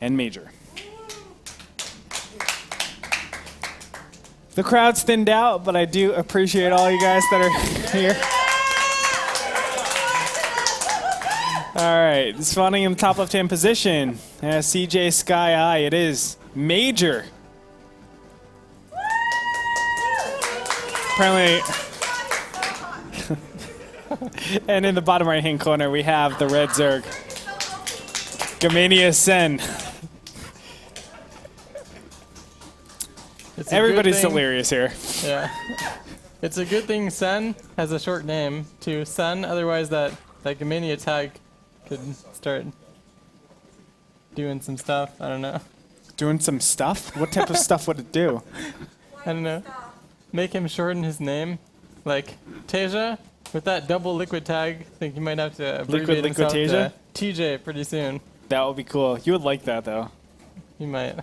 and Major. The crowd's thinned out, but I do appreciate all you guys that are here. All right, spawning in the top left-hand position. CJ Sky Eye, it is Major. Apparently, and in the bottom right-hand corner, we have the red Zerg. Gamania Sen. Everybody's delirious here. Yeah. It's a good thing Sen has a short name to Sen, otherwise that Gamania tag could start doing some stuff. I don't know. Doing some stuff? What type of stuff would it do? I don't know. Make him shorten his name. Like Tasia, with that double liquid tag, I think you might have to abbreviate himself to TJ pretty soon. That would be cool. You would like that, though. You might.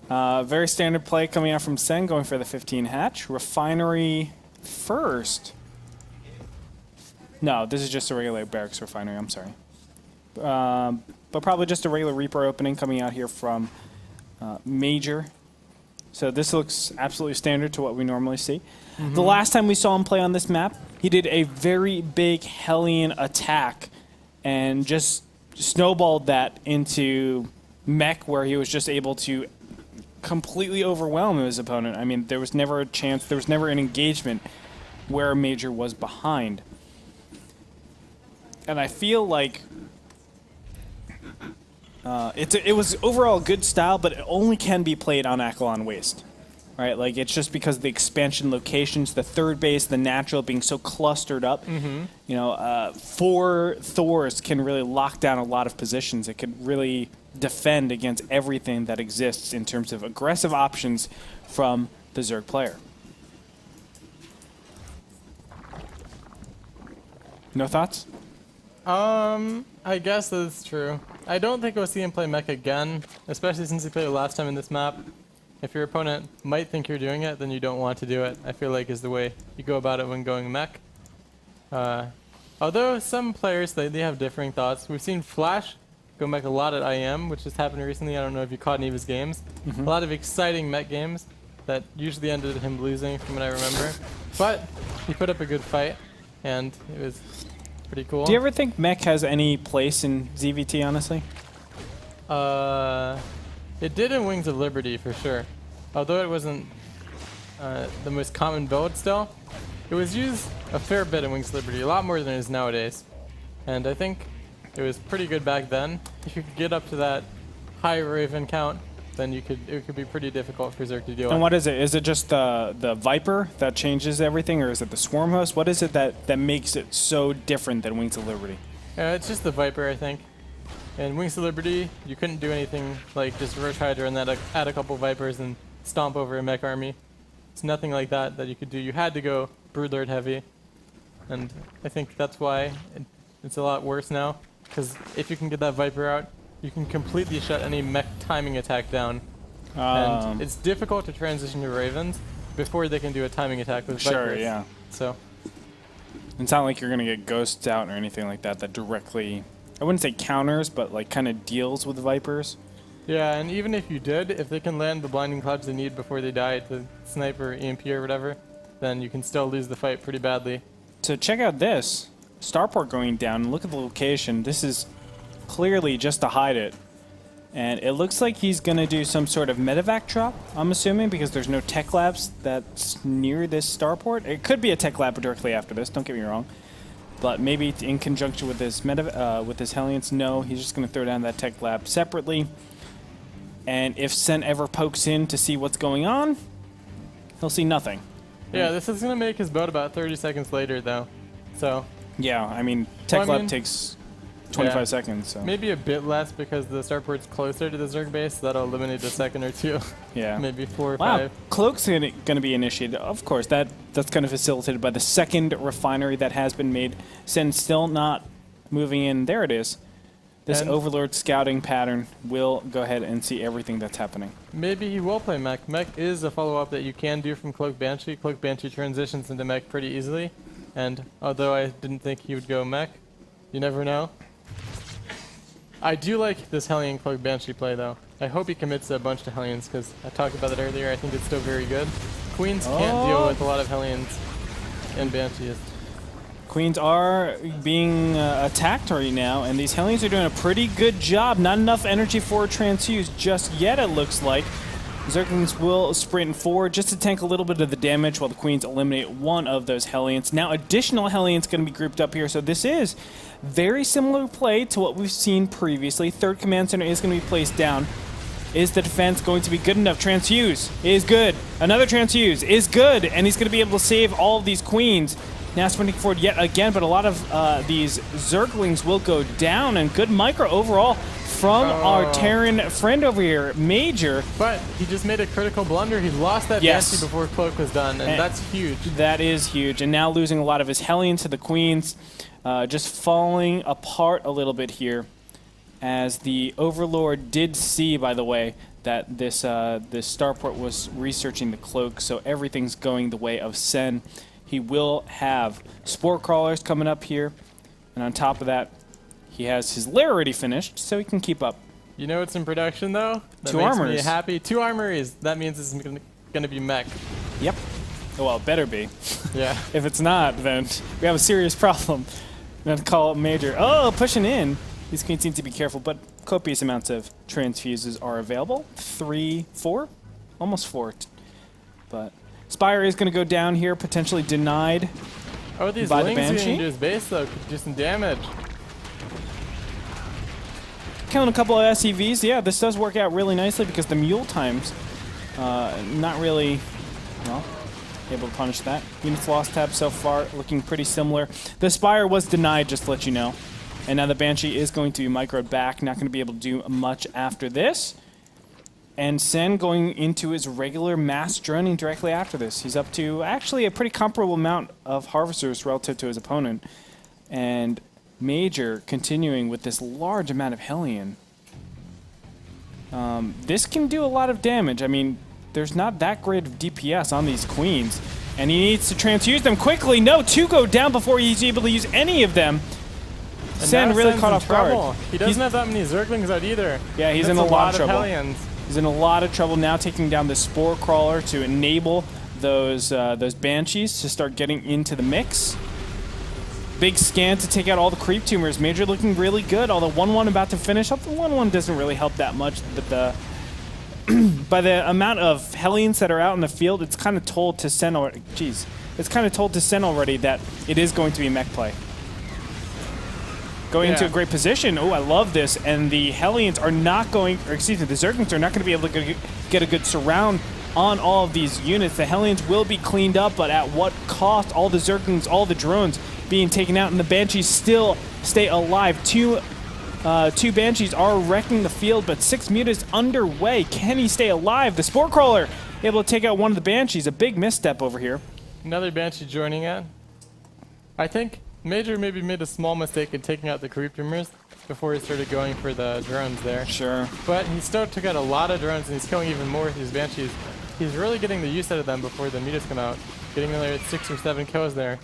Very standard play coming out from Sen, going for the 15 hatch. Refinery first. No, this is just a regular Barracks Refinery, I'm sorry. But probably just a regular Reaper opening coming out here from Major. So this looks absolutely standard to what we normally see. Mm-hmm. The last time we saw him play on this map, he did a very big Hellion attack and just snowballed that into mech, where he was just able to completely overwhelm his opponent. I mean, there was never a chance, there was never an engagement where Major was behind. And I feel like it was overall good style, but it only can be played on Akalon Waste, right? Like, it's just because of the expansion locations, the third base, the natural being so clustered up. Mm-hmm. You know, 4 Thors can really lock down a lot of positions. It could really defend against everything that exists in terms of aggressive options from the Zerg player. No thoughts? I guess that's true. I don't think we'll see him play mech again, especially since he played it last time in this map. If your opponent might think you're doing it, then you don't want to do it, I feel like is the way you go about it when going mech. Although some players, they have differing thoughts. We've seen Flash go mech a lot at IM, which just happened recently. I don't know if you caught any of his games. Mm-hmm. A lot of exciting mech games that usually ended him losing, from what I remember. But he put up a good fight, and it was pretty cool. Do you ever think mech has any place in ZVT, honestly? It did in Wings of Liberty, for sure. Although it wasn't the most common build still, it was used a fair bit in Wings of Liberty, a lot more than it is nowadays. And I think it was pretty good back then. If you could get up to that high Raven count, then it could be pretty difficult for Zerg to deal with. And what is it? Is it just the Viper that changes everything, or is it the Swarm Host? What is it that makes it so different than Wings of Liberty? It's just the Viper, I think. In Wings of Liberty, you couldn't do anything like just Roach Hydra and then add a couple Vipers and stomp over a mech army. It's nothing like that you could do. You had to go Broodlord heavy. And I think that's why it's a lot worse now. Because if you can get that Viper out, you can completely shut any mech timing attack down. And it's difficult to transition to Ravens before they can do a timing attack with Vipers. Sure, yeah. So it's not like you're going to get ghosts out or anything like that directly, I wouldn't say counters, but like kind of deals with Vipers. Yeah, and even if you did, if they can land the blinding clouds they need before they die to sniper, EMP or whatever, then you can still lose the fight pretty badly. So check out this. Starport going down. Look at the location. This is clearly just to hide it. And it looks like he's going to do some sort of medevac drop, I'm assuming, because there's no tech labs that's near this starport. It could be a tech lab directly after this, don't get me wrong. But maybe in conjunction with his Hellions, no, he's just going to throw down that tech lab separately. And if Sen ever pokes in to see what's going on, he'll see nothing. Yeah, this is going to make his boat about 30 seconds later, though. So yeah, I mean, tech lab takes 25 seconds. So maybe a bit less because the starport's closer to the Zerg base. So that'll eliminate a second or two. Yeah. Maybe 4 or 5. Cloak's going to be initiated. Of course, that's kind of facilitated by the second refinery that has been made. Sen still not moving in. There it is. This Overlord scouting pattern will go ahead and see everything that's happening. Maybe he will play mech. Mech is a follow-up that you can do from Cloak Banshee. Cloak Banshee transitions into mech pretty easily. And although I didn't think he would go mech, you never know. I do like this Hellion Cloak Banshee play, though. I hope he commits a bunch to Hellions, because I talked about that earlier. I think it's still very good. Queens can't deal with a lot of Hellions and Banshees. Queens are being attacked right now, and these Hellions are doing a pretty good job. Not enough energy for a transfuse just yet, it looks like. Zerglings will sprint forward just to tank a little bit of the damage while the Queens eliminate one of those Hellions. Now, additional Hellions going to be grouped up here, so this is very similar play to what we've seen previously. Third command center is going to be placed down. Is the defense going to be good enough? Transfuse is good. Another transfuse is good, and he's going to be able to save all of these Queens. Now sprinting forward yet again, but a lot of these Zerglings will go down, and good micro overall from our Terran friend over here, Major. But he just made a critical blunder. He lost that Banshee before Cloak was done, and that's huge. That is huge, and now losing a lot of his Hellions to the Queens, just falling apart a little bit here. As the Overlord did see, by the way, that this starport was researching the cloak, so everything's going the way of Sen. He will have Spore Crawlers coming up here, and on top of that, he has his lair already finished, so he can keep up. You know what's in production, though? That Two makes armors. me happy. 2 armories. That means it's going to be mech. Yep. Well, it better be. Yeah. If it's not, then we have a serious problem. I'm going to call up Major. Oh, pushing in. These Queens need to be careful, but copious amounts of transfuses are available. 3, 4? Almost 4. But Spire is going to go down here, potentially denied These by the Lings Banshee. into his base, though, could do some damage. Killing a couple of SCVs. Yeah, this does work out really nicely because the mule times not really, well, able to punish that. Units lost tab so far looking pretty similar. The Spire was denied, just to let you know. And now the Banshee is going to be microed back, not going to be able to do much after this. And Sen going into his regular mass droning directly after this. He's up to actually a pretty comparable amount of Harvesters relative to his opponent. And Major continuing with this large amount of Hellion. This can do a lot of damage. I mean, there's not that great of DPS on these Queens. And he needs to transfuse them quickly. No, 2 go down before he's able to use any of them. Sen really caught off guard. He doesn't have that many Zerglings out either. Yeah, he's in a lot of trouble. Hellions. He's in a lot of trouble now, taking down the Spore Crawler to enable those Banshees to start getting into the mix. Big scan to take out all the creep tumors. Major looking really good, although 1-1 about to finish. The 1-1 doesn't really help that much, but by the amount of Hellions that are out in the field, it's kind of told to Sen already. Jeez, it's kind of told to Sen already that it is going to be mech play. Going into a great position. Oh, I love this. And the Hellions are not going, or excuse me, the Zerglings are not going to be able to get a good surround on all of these units. The Hellions will be cleaned up, but at what cost? All the Zerglings, all the drones being taken out, and the Banshees still stay alive. Two Banshees are wrecking the field, but 6 mutas underway. Can he stay alive? The Spore Crawler able to take out one of the Banshees. A big misstep over here. Another Banshee joining in. I think Major maybe made a small mistake in taking out the creep tumors before he started going for the drones there. Sure. But he still took out a lot of drones, and he's killing even more with these Banshees. He's really getting the use out of them before the mutas come out. Getting another 6 or 7 kills there.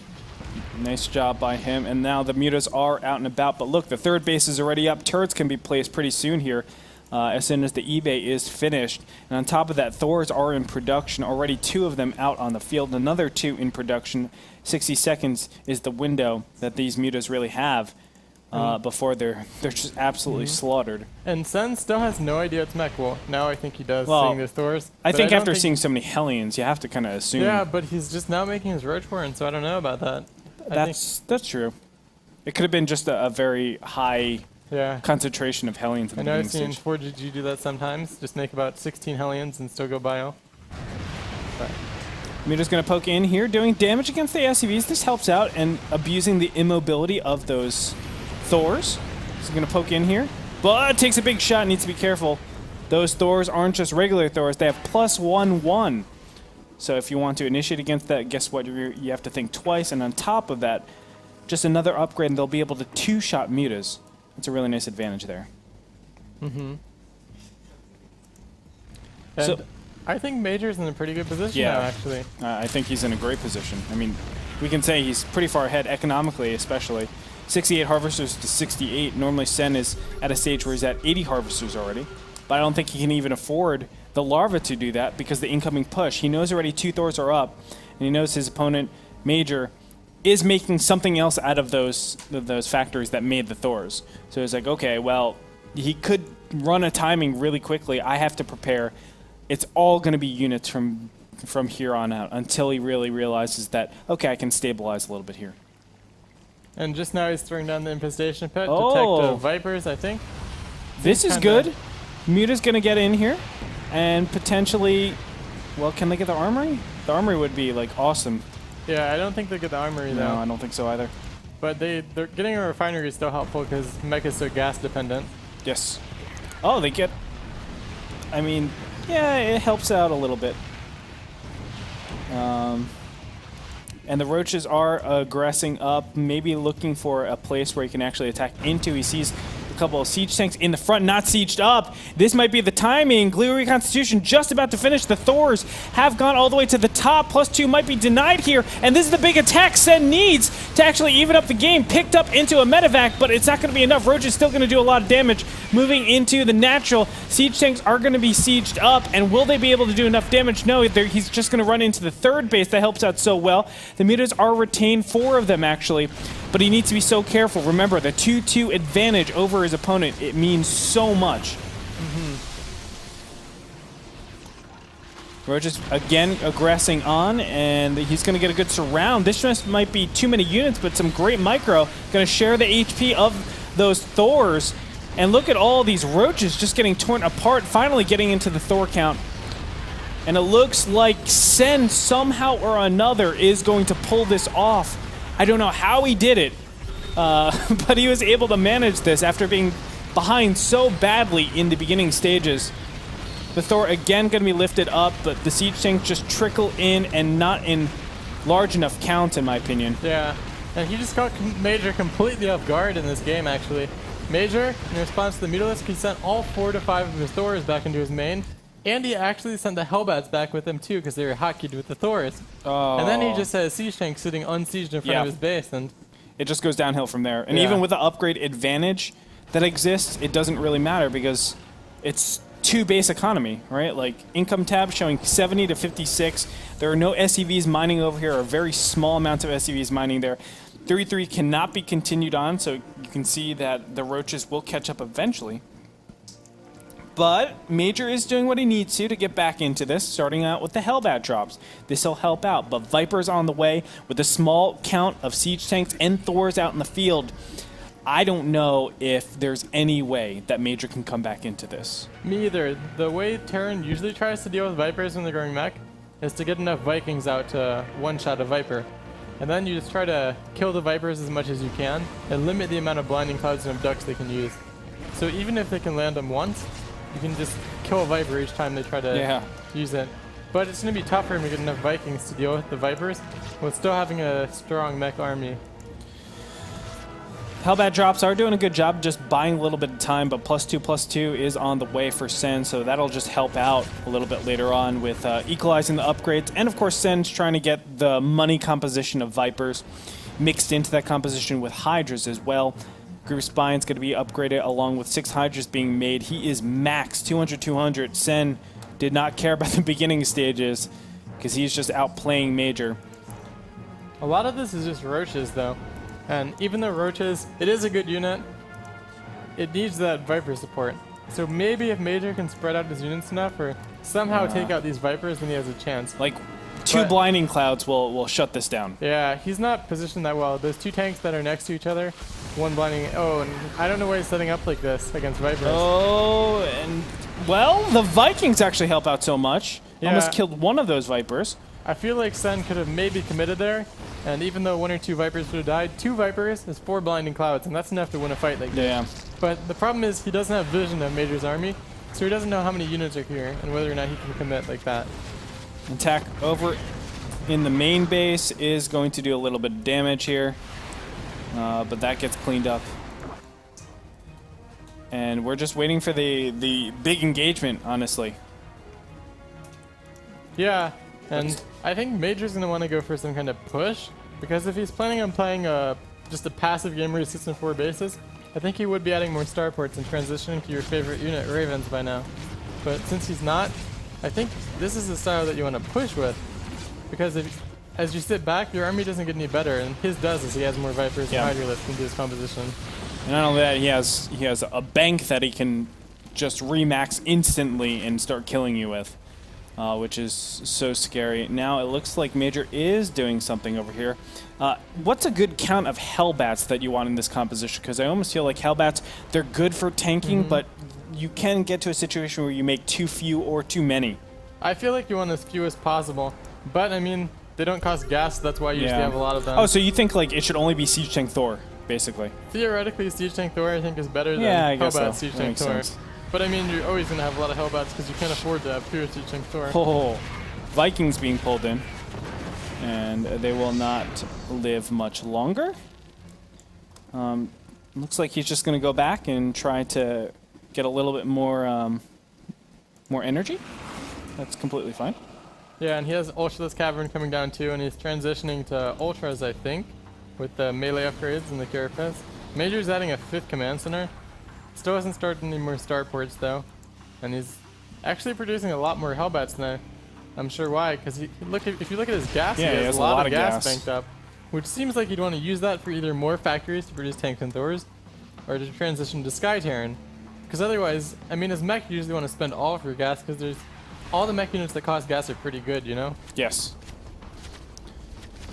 Nice job by him. And now the mutas are out and about. But look, the third base is already up. Turrets can be placed pretty soon here. As soon as the eBay is finished. And on top of that, Thors are in production. Already 2 of them out on the field. Another 2 in production. 60 seconds is the window that these mutas really have before they're just absolutely slaughtered. And Sen still has no idea it's mech. Well, now I think he does, Well, seeing those Thors. I think after seeing so many Hellions, you have to kind of assume. Yeah, but he's just now making his Roach Warren, so I don't know about that. That's true. It could have been just a very high concentration of Hellions in the I know I've beginning seen stage. 4GG do that sometimes. Just make about 16 Hellions and still go bio. But Muta's going to poke in here, doing damage against the SCVs. This helps out and abusing the immobility of those Thors. He's going to poke in here, but takes a big shot. Needs to be careful. Those Thors aren't just regular Thors. They have +1/1. So if you want to initiate against that, guess what? You have to think twice. And on top of that, just another upgrade, and they'll be able to 2-shot Mutas. That's a really nice advantage there. Mm-hmm. And So, I think Major's in a pretty good position now, actually. I think he's in a great position. I mean, we can say he's pretty far ahead economically, especially. 68 harvesters to 68. Normally Sen is at a stage where he's at 80 harvesters already. But I don't think he can even afford the larva to do that because the incoming push. He knows already 2 Thors are up, and he knows his opponent, Major, is making something else out of those factories that made the Thors. So he's like, okay, well, he could run a timing really quickly. I have to prepare. It's all going to be units from here on out until he really realizes that, okay, I can stabilize a little bit here. And just now he's throwing down the infestation pit. Oh. Detect vipers, I think. This is good. Muta's going to get in here and potentially, well, can they get the armory? The armory would be like awesome. Yeah, I don't think they get the armory though. No, I don't think so either. But they're getting a refinery is still helpful because mech is so gas dependent. Yes. Oh, they get, I mean, yeah, it helps out a little bit. And the roaches are aggressing up, maybe looking for a place where he can actually attack into. He sees a couple of siege tanks in the front, not sieged up. This might be the timing. Glue Reconstitution just about to finish. The Thors have gone all the way to the top. +2 might be denied here. And this is the big attack Sen needs to actually even up the game. Picked up into a medevac, but it's not going to be enough. Roach is still going to do a lot of damage. Moving into the natural. Siege tanks are going to be sieged up. And will they be able to do enough damage? No, he's just going to run into the third base. That helps out so well. The mutas are retained, 4 of them actually. But he needs to be so careful. Remember, the 2-2 advantage over his opponent, it means so much. Roach is again aggressing on, and he's going to get a good surround. This just might be too many units, but some great micro. Going to share the HP of those Thors. And look at all these roaches just getting torn apart, finally getting into the Thor count. And it looks like Sen somehow or another is going to pull this off. I don't know how he did it, but he was able to manage this after being behind so badly in the beginning stages. The Thor again going to be lifted up, but the siege tanks just trickle in and not in large enough count, in my opinion. Yeah, and he just caught Major completely off guard in this game, actually. Major, in response to the Mutalisk, he sent all 4 to 5 of his Thors back into his main. And he actually sent the Hellbats back with him too, because they were hotkeyed with the Thors. Oh. And then he just has siege tank sitting unsieged in front of his base, and it just goes downhill from there. And even with the upgrade advantage that exists, it doesn't really matter because it's 2 base economy, right? Like income tab showing 70 to 56. There are no SCVs mining over here, or a very small amount of SCVs mining there. 3-3 cannot be continued on, so you can see that the roaches will catch up eventually. But Major is doing what he needs to get back into this, starting out with the Hellbat drops. This will help out, but Viper's on the way with a small count of siege tanks and Thors out in the field. I don't know if there's any way that Major can come back into this. Me either. The way Terran usually tries to deal with Vipers when they're going mech is to get enough Vikings out to one-shot a Viper. And then you just try to kill the Vipers as much as you can and limit the amount of blinding clouds and abducts they can use. So even if they can land them once, you can just kill a Viper each time they try to use it. But it's going to be tough for him to get enough Vikings to deal with the Vipers with still having a strong mech army. Hellbat drops are doing a good job just buying a little bit of time, but +2/+2 is on the way for Sen, so that'll just help out a little bit later on with equalizing the upgrades. And of course, Sen's trying to get the money composition of Vipers mixed into that composition with Hydras as well. Group Spine's going to be upgraded along with 6 Hydras being made. He is max 200-200. Sen did not care about the beginning stages because he's just outplaying Major. A lot of this is just Roaches though. And even though Roaches, it is a good unit, it needs that Viper support. So maybe if Major can spread out his units enough or somehow take out these Vipers, then he has a chance. Like 2 blinding clouds will shut this down. Yeah, he's not positioned that well. Those 2 tanks that are next to each other, one blinding. Oh, and I don't know why he's setting up like this against Vipers. Oh, and well, the Vikings actually help out so much. Yeah. Almost killed one of those Vipers. I feel like Sen could have maybe committed there, and even though 1 or 2 Vipers would have died, 2 Vipers is 4 blinding clouds, and that's enough to win a fight like this. Yeah. But the problem is he doesn't have vision of Major's army, so he doesn't know how many units are here and whether or not he can commit like that. Attack over in the main base is going to do a little bit of damage here, but that gets cleaned up. And we're just waiting for the big engagement, honestly. Yeah, and I think Major's going to want to go for some kind of push, because if he's planning on playing a just a passive gamer who sits in 4 bases, I think he would be adding more starports and transitioning to your favorite unit, Ravens, by now. But since he's not, I think this is the style that you want to push with, because as you sit back, your army doesn't get any better, and his does as he has more Vipers and Hydroliths into his composition. And not only that, he has a bank that he can just remax instantly and start killing you with, which is so scary. Now it looks like Major is doing something over here. What's a good count of Hellbats that you want in this composition? Because I almost feel like Hellbats, they're good for tanking, but you can get to a situation where you make too few or too many. I feel like you want as few as possible, but I mean, they don't cost gas, so that's why you usually have a lot of them. Oh, so you think like it should only be Siege Tank Thor, basically? Theoretically, Siege Tank Thor I think is better than I guess Hellbat so. Siege That Tank makes Thor. sense. But I mean, you're always going to have a lot of Hellbats because you can't afford to have pure Siege Tank Thor. Oh, Vikings being pulled in, and they will not live much longer. Looks like he's just going to go back and try to get a little bit more more energy. That's completely fine. Yeah, and he has Ultraless Cavern coming down too, and he's transitioning to Ultras, I think, with the melee upgrades and the Carapace. Major's adding a 5th command center. Still hasn't started any more starports though, and he's actually producing a lot more Hellbats than I'm sure why, because if you look at his gas, he has a lot of gas banked up, which seems like you'd want to use that for either more factories to produce tanks and Thors, or to transition to Sky Terran. Because otherwise, I mean, as mech, you usually want to spend all of your gas, because there's all the mech units that cost gas are pretty good, you know? Yes.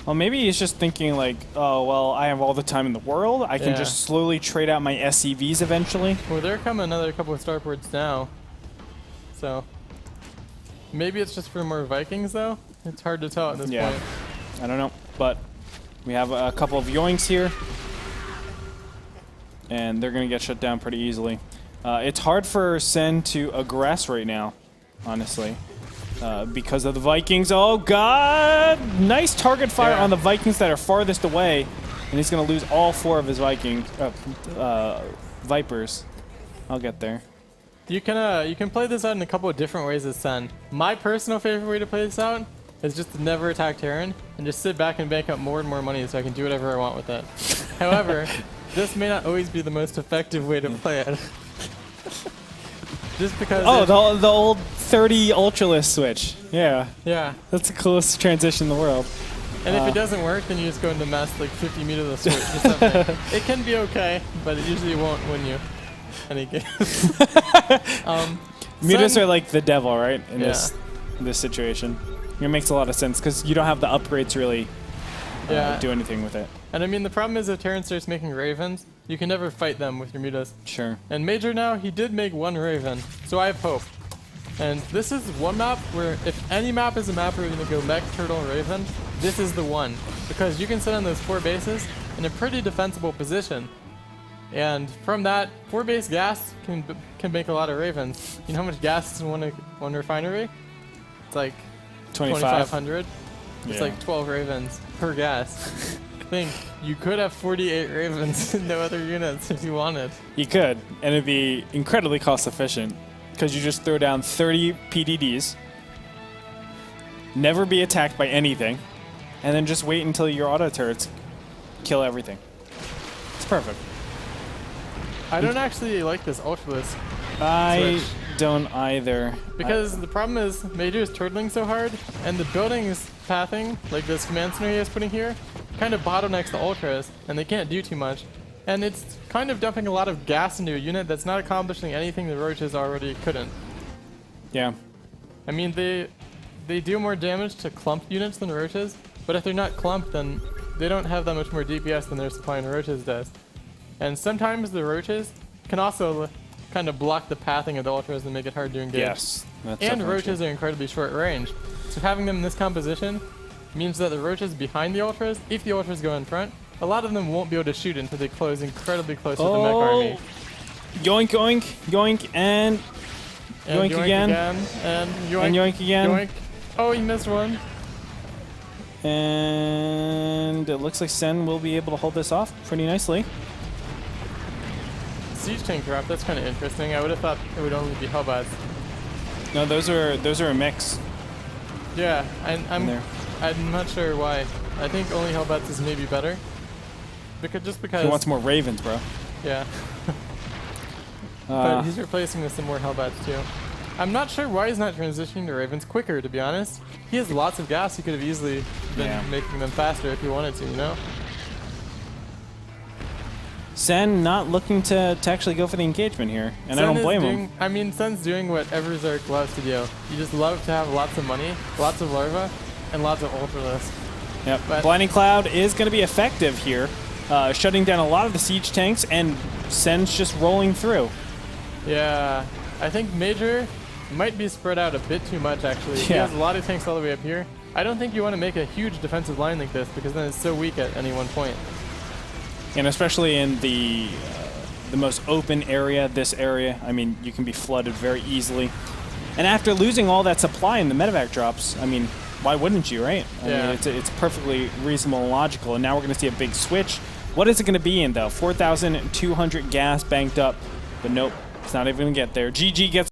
Well, maybe he's just thinking like, oh, well, I have all the time in the world. I can just slowly trade out my SCVs eventually. Well, there come another couple of starports now. So, maybe it's just for more Vikings, though? It's hard to tell at this point. I don't know. But we have a couple of Yoinks here. And they're going to get shut down pretty easily. It's hard for Sen to aggress right now, honestly. Because of the Vikings. Oh, God! Nice target fire on the Vikings that are farthest away. And he's going to lose all 4 of his Vipers. I'll get there. You can play this out in a couple of different ways as Sen. My personal favorite way to play this out is just to never attack Terran and just sit back and bank up more and more money so I can do whatever I want with it. However, this may not always be the most effective way to play it. Just because... Oh, the old 30 Ultralist switch. Yeah. Yeah. That's the coolest transition in the world. And if it doesn't work, then you just go into mass like 50 meters switch or something. It can be okay, but it usually won't win you any games. Mutas are like the devil, right? In this situation. It makes a lot of sense because you don't have the upgrades to really do anything with it. And I mean, the problem is if Terran starts making Ravens, you can never fight them with your Mutas. Sure. And Major now, he did make 1 Raven, so I have hope. And this is one map where if any map is a map where you're going to go Mech, Turtle, Raven, this is the one. Because you can sit on those 4 bases in a pretty defensible position. And from that, 4 base gas can make a lot of Ravens. You know how much gas is in one refinery? It's like 2,500. It's like 12 Ravens per gas. Think you could have 48 Ravens and no other units if you wanted. You could, and it'd be incredibly cost efficient because you just throw down 30 PDDs, never be attacked by anything, and then just wait until your auto turrets kill everything. It's perfect. I don't actually like this Ultralist. I don't either. Because the problem is Major is turtling so hard, and the buildings pathing, like this command center he is putting here, kind of bottlenecks the Ultras, and they can't do too much. And it's kind of dumping a lot of gas into a unit that's not accomplishing anything the Roaches already couldn't. Yeah. I mean, they do more damage to clumped units than Roaches, but if they're not clumped, then they don't have that much more DPS than their supply in Roaches does. And sometimes the Roaches can also kind of block the pathing of the Ultras and make it hard to engage. Yes. That's And Roaches are incredibly short range. So having them in this composition means that the Roaches behind the Ultras, if the Ultras go in front, a lot of them won't be able to shoot until they close incredibly close to the mech army. Yoink, yoink, yoink, and yoink again. And yoink, and yoink again. Yoink. Oh, he missed one. And it looks like Sen will be able to hold this off pretty nicely. Siege tank drop, that's kind of interesting. I would have thought it would only be Hellbats. No, those are a mix. Yeah, I'm not sure why. I think only Hellbats is maybe better. because He wants more Ravens, bro. yeah. But he's replacing with some more Hellbats too. I'm not sure why he's not transitioning to Ravens quicker, to be honest. He has lots of gas. He could have easily been making them faster if he wanted to, you know? Sen not looking to actually go for the engagement here, and I don't blame him. I mean, Sen's doing what Everzark loves to do. You just love to have lots of money, lots of larva, and lots of ultralisk. Yep. But Blinding Cloud is going to be effective here, shutting down a lot of the siege tanks, and Sen's just rolling through. Yeah, I think Major might be spread out a bit too much, actually. He has a lot of tanks all the way up here. I don't think you want to make a huge defensive line like this, because then it's so weak at any one point. And especially in the most open area, this area, I mean, you can be flooded very easily. And after losing all that supply in the medevac drops, I mean, why wouldn't you, right? I mean, it's perfectly reasonable and logical. And now we're going to see a big switch. What is it going to be in, though? 4,200 gas banked up. But nope, it's not even going to get there. GG gets